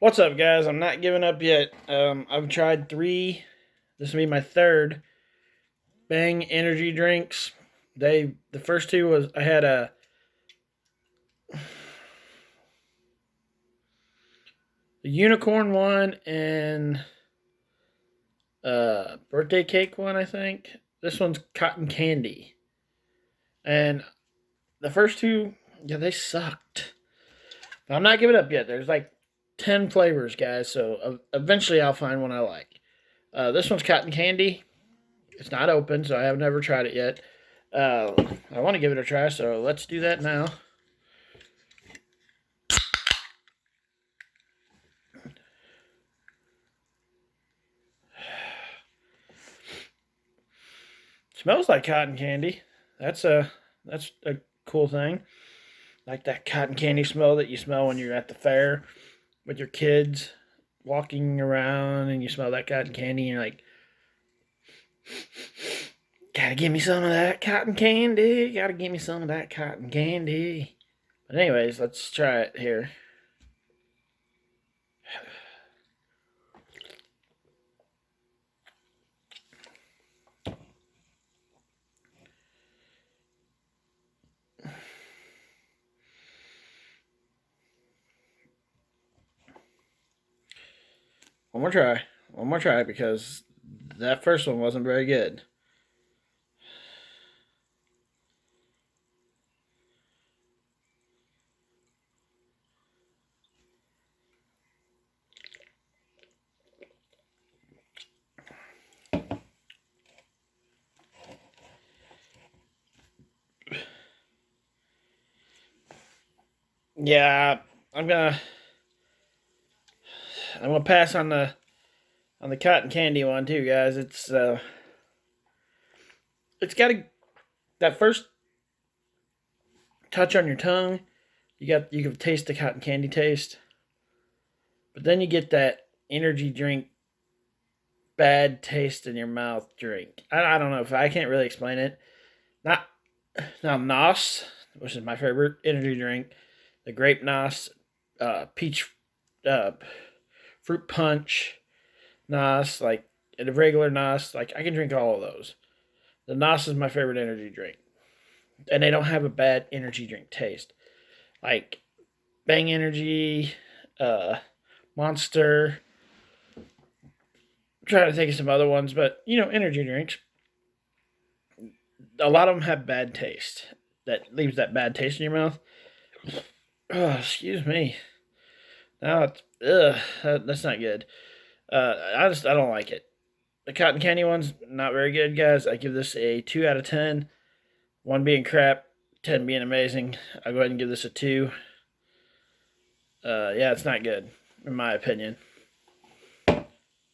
What's up, guys? I'm not giving up yet. I've tried three. This will be my third Bang energy drinks. The first two was I had a unicorn one and a birthday cake one, I think. This one's cotton candy, and the first two, yeah, they sucked. But I'm not giving up yet. There's like 10 flavors, guys. So eventually I'll find one I like. This one's cotton candy. It's not open, so I have never tried it yet. I want to give it a try, so let's do that now. Smells like cotton candy. That's a cool thing. Like that cotton candy smell that you smell when you're at the fair with your kids walking around and you smell that cotton candy and you're like, gotta give me some of that cotton candy. Gotta give me some of that cotton candy. But anyways, let's try it here. One more try. One more try because that first one wasn't very good. Yeah, I'm gonna I'm gonna pass on the cotton candy one too, guys. It's got that first touch on your tongue. You can taste the cotton candy taste, but then you get that energy drink bad taste in your mouth drink. I don't know if I can't really explain it. Not now Nos, which is my favorite energy drink, the grape Nos, peach, uh, fruit punch Nos, like the regular Nos. Like I can drink all of those. The Nos is my favorite energy drink, and they don't have a bad energy drink taste. Like Bang Energy, uh, Monster. I'm trying to think of some other ones, but energy drinks. A lot of them have bad taste. That leaves that bad taste in your mouth. Oh, excuse me. Now it's that's not good. I don't like it. The cotton candy one's not very good, guys. I give this a 2 out of 10. One being crap, 10 being amazing. I'll go ahead and give this a 2. Yeah, it's not good, in my opinion.